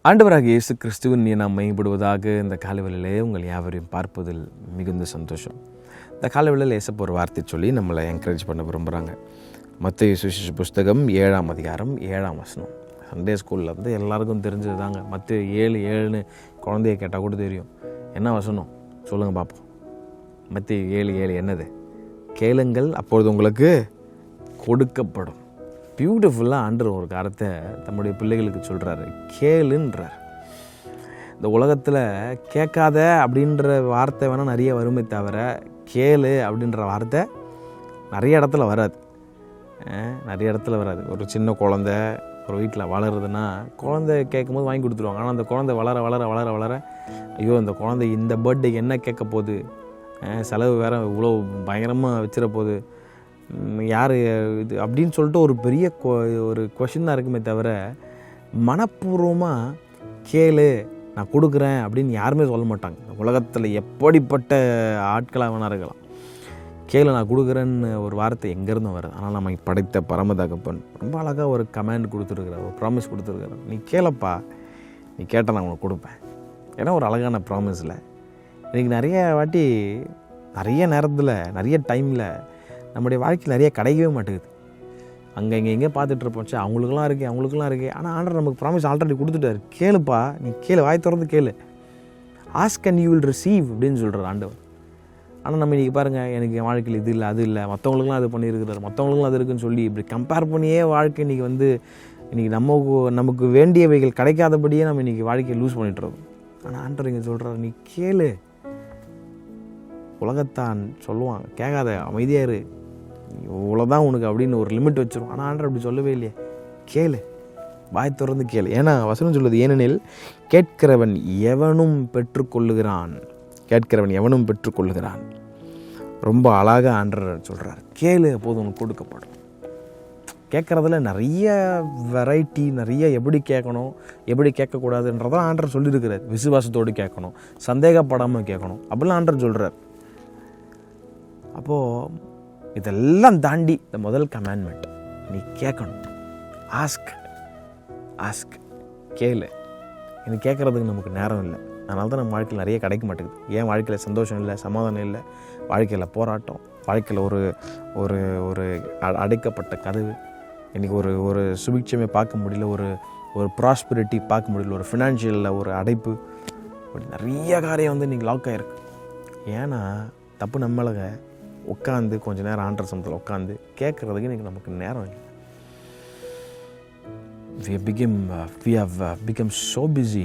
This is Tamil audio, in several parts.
ஆண்டவராகிய இயேசு கிறிஸ்துவின் நாம் மையப்படுவதாக இந்த காலவெளியிலே உங்கள் யாவரையும் பார்ப்பதில் மிகுந்த சந்தோஷம். இந்த காலவெளியில் ஏசப்ப ஒரு வார்த்தை சொல்லி நம்மளை என்கரேஜ் பண்ண விரும்புகிறாங்க. மத்தேயு சுவிசேஷ புஸ்தகம் 7ஆம் அதிகாரம் 7ஆம் வசனம். சண்டே ஸ்கூலில் வந்து எல்லாருக்கும் தெரிஞ்சது தாங்க. மத்தேயு 7:7ன்னு குழந்தைய கேட்டால் கூட தெரியும். என்ன வசனம் சொல்லுங்கள் பார்ப்போம். மத்தேயு 7:7 என்னது? கேளுங்கள் அப்பொழுது உங்களுக்கு கொடுக்கப்படும். பியூட்டிஃபுல்லாக ஆண்டவர் ஒரு காரத்தை தம்முடைய பிள்ளைகளுக்கு சொல்கிறாரு. கேளுன்றார். இந்த உலகத்தில் கேட்காத அப்படின்ற வார்த்தை வேணால் நிறைய வருமே தவிர கேளு அப்படின்ற வார்த்தை நிறைய இடத்துல வராது. ஒரு சின்ன குழந்த ஒரு வீட்டில் வளருதுன்னா குழந்தை கேட்கும்போது வாங்கி கொடுத்துருவாங்க. ஆனால் அந்த குழந்தை வளர ஐயோ இந்த குழந்தை இந்த பர்த்டேக்கு என்ன கேட்க போகுது, செலவு வேறு இவ்வளோ பயங்கரமாக வச்சிட போகுது, யார் இது அப்படின்னு சொல்லிட்டு ஒரு பெரிய ஒரு கொஷின் தான் இருக்குமே தவிர மனப்பூர்வமாக கேளு நான் கொடுக்குறேன் அப்படின்னு யாருமே சொல்ல மாட்டாங்க. உலகத்தில் எப்படிப்பட்ட ஆட்களாக வேணா இருக்கலாம். கேளு நான் கொடுக்குறேன்னு ஒரு வார்த்தை எங்கேருந்து வருது? ஆனால் நம்ம படைத்த பரமதகப்பன் ரொம்ப அழகாக ஒரு கமாண்ட் கொடுத்துருக்குறார், ஒரு ப்ராமிஸ் கொடுத்துருக்குறார். நீ கேளப்பா, நீ கேட்டால் நான் உனக்கு கொடுப்பேன். ஏன்னா ஒரு அழகான ப்ராமிஸில் இன்றைக்கி நிறைய வாட்டி நிறைய நேரத்தில் நிறைய டைமில் நம்முடைய வாழ்க்கையில் நிறைய கிடைக்கவே மாட்டேங்குது. இங்கே பார்த்துட்ருப்போம், அவங்களுக்குலாம் இருக்குது. ஆனால் ஆண்டவர் நமக்கு ப்ராமிஸ் ஆல்ரெடி கொடுத்துட்டாரு. கேளுப்பா, நீ கேளு, வாய் திறந்து கேளு. Ask and you will receive அப்படின்னு சொல்கிறார் ஆண்டவர். ஆனால் நம்ம இன்றைக்கி பாருங்கள், எனக்கு என் வாழ்க்கையில் இது இல்லை அது இல்லை, மற்றவங்களுக்குலாம் அது பண்ணியிருக்கிறார், மற்றவங்களுக்குலாம் அது இருக்குதுன்னு சொல்லி இப்படி கம்பேர் பண்ணியே வாழ்க்கை இன்றைக்கி நமக்கு வேண்டியவைகள் கிடைக்காதபடியே நம்ம இன்றைக்கி வாழ்க்கையை லூஸ் பண்ணிட்டுருக்கோம். ஆனால் ஆண்டவர் இங்கே சொல்கிறார், நீ கேளு. உலகத்தான் சொல்லுவாங்க கேட்காத, அமைதியாக இரு, இவ்வளோதான் உனக்கு அப்படின்னு ஒரு லிமிட் வச்சிரும். ஆனால் ஆண்டவர் அப்படி சொல்லவே இல்லையே. கேளு, வாய் திறந்து கேளு. ஏன்னா வசனம் சொல்லுது, ஏனெனில் கேட்கிறவன் எவனும் பெற்றுக்கொள்ளுகிறான். ரொம்ப அழகாக ஆண்டவர் சொல்கிறார், கேளு அப்போது உனக்கு கொடுக்கப்படும். கேட்குறதுல நிறைய வெரைட்டி, நிறைய எப்படி கேட்கணும் எப்படி கேட்கக்கூடாதுன்றதான் ஆண்டவர் சொல்லியிருக்கிறார். விசுவாசத்தோடு கேட்கணும், சந்தேகப்படாமல் கேட்கணும் அப்படிலாம் ஆண்டவர் சொல்கிறார். அப்போது இதெல்லாம் தாண்டி இந்த முதல் கமாண்ட்மெண்ட், நீ கேட்கணும். ஆஸ்க் கேளு. எனக்கு கேட்குறதுக்கு நமக்கு நேரம் இல்லை. அதனால தான் நம்ம வாழ்க்கையில் நிறைய கிடைக்க மாட்டேங்குது. ஏன் வாழ்க்கையில் சந்தோஷம் இல்லை, சமாதானம் இல்லை, வாழ்க்கையில் போராட்டம், வாழ்க்கையில் ஒரு ஒரு ஒரு அடைக்கப்பட்ட கதவு, இன்றைக்கி ஒரு சுபிட்சமே பார்க்க முடியல, ஒரு ப்ராஸ்பரிட்டி பார்க்க முடியல, ஒரு ஃபினான்ஷியலில் ஒரு அடைப்பு, அப்படி நிறைய காரியம் வந்து இன்றைக்கி லாக் ஆகிருக்கு. ஏன்னா தப்பு நம்மளுங்க உட்காந்து கொஞ்சம் நேரம் ஆண்டர் சமத்தில் உட்காந்து கேட்குறதுக்கு இன்றைக்கி நமக்கு நேரம் இல்லை. we have become so busy.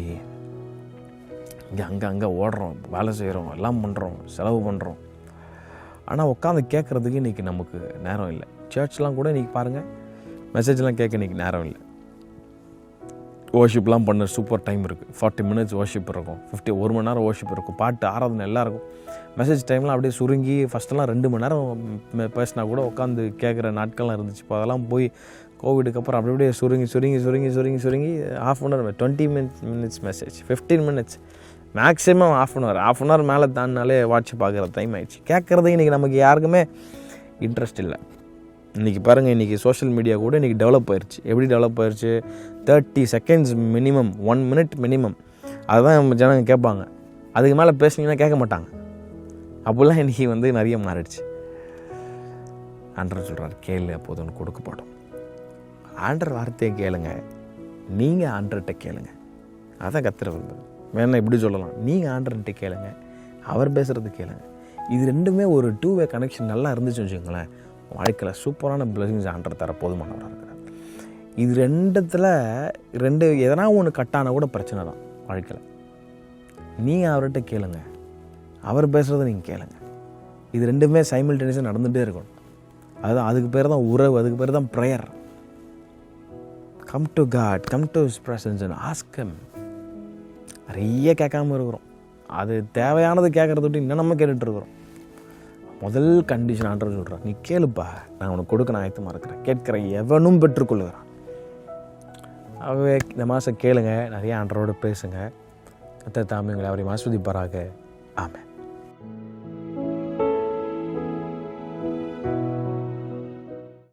அங்கே ஓடுறோம், வேலை செய்கிறோம், எல்லாம் பண்ணுறோம், செலவு பண்ணுறோம். ஆனால் உட்காந்து கேட்குறதுக்கு இன்றைக்கி நமக்கு நேரம் இல்லை. சர்ச்லாம் கூட இன்றைக்கி பாருங்கள், மெசேஜ்லாம் கேட்க இன்றைக்கி நேரம் இல்லை. வர்ஷிப்லாம் பண்ண சூப்பர் டைம் இருக்குது. 40 minutes வர்ஷிப் இருக்கும், 1 மணி நேரம் வர்ஷிப் இருக்கும், பாட்டு ஆராதனை எல்லாம் இருக்கும். மெசேஜ் டைம்லாம் அப்படியே சுருங்கி ஃபஸ்ட்டெல்லாம் 2 மணி நேரம் பேசினா கூட உட்காந்து கேட்குற நாட்கள்லாம் இருந்துச்சு. இப்போ அதெல்லாம் போய் கோவிடுக்கு அப்புறம் அப்படியே சுருங்கி 1/2 20 minutes message, 15 minutes maximum half an hour மேலே தாண்டினாலே வாட்ச் பார்க்குற டைம் ஆகிடுச்சு. கேட்குறது இன்றைக்கி நமக்கு யாருக்குமே இன்ட்ரெஸ்ட் இல்லை. இன்றைக்கி பாருங்கள், இன்றைக்கி சோஷியல் மீடியா கூட இன்றைக்கி டெவலப் ஆயிடுச்சு. எப்படி டெவலப் ஆயிடுச்சு? 30 seconds மினிமம், 1 minute மினிமம், அதுதான் நம்ம ஜனங்க கேட்பாங்க. அதுக்கு மேலே பேசுனீங்கன்னா கேட்க மாட்டாங்க. அப்படிலாம் இன்றைக்கி வந்து நிறைய மாறிடுச்சு. ஆண்டவர் சொல்கிறார், கேளு அப்போது ஒன்று கொடுக்கப்படும். ஆண்டவர் வார்த்தையை கேளுங்க, நீங்கள் ஆண்டர்கிட்ட கேளுங்க. அதான் கத்திர விரும்புது. வேணா இப்படி சொல்லலாம், நீங்கள் ஆண்டர்கிட்ட கேளுங்க, அவர் பேசுகிறது கேளுங்க. இது ரெண்டுமே ஒரு 2-way கனெக்ஷன் நல்லா இருந்துச்சு வச்சுக்கோங்களேன், வாழ்க்கையில் சூப்பரான பிளஸிங்ஸ் ஆண்டர் தர போதுமானவராக இருக்கிறார். இது ரெண்டு எதனா ஒன்று கட்டானா கூட பிரச்சனை தான் வாழ்க்கையில். நீங்கள் அவர்கிட்ட கேளுங்க, அவர் பேசுகிறத நீங்கள் கேளுங்க. இது ரெண்டுமே சைமல்டேனியஸாக நடந்துகிட்டே இருக்கணும். அதுக்கு பேர் தான் உறவு, அதுக்கு பேர் தான் prayer. Come to God, come to his presence and ask him. நிறைய கேட்காம இருக்கிறோம். அது தேவையானது கேட்குறத விட்டு இன்னும் நம்ம கேட்டுட்ருக்குறோம். முதல் கண்டிஷன் ஆண்டவர் சொல்கிறார், நீ கேளுப்பா, நான் உனக்கு கொடுக்க நான் ஆயத்தமாக இருக்கிறேன். கேட்குற எவனும் பெற்றுக்கொள்ளுகிறான். ஆகவே இந்த மாதம் கேளுங்க, நிறைய ஆண்டவரோடு பேசுங்க. தாமே உங்களை அவரை ஆஸ்வதிப்பாராக. ஆமென்.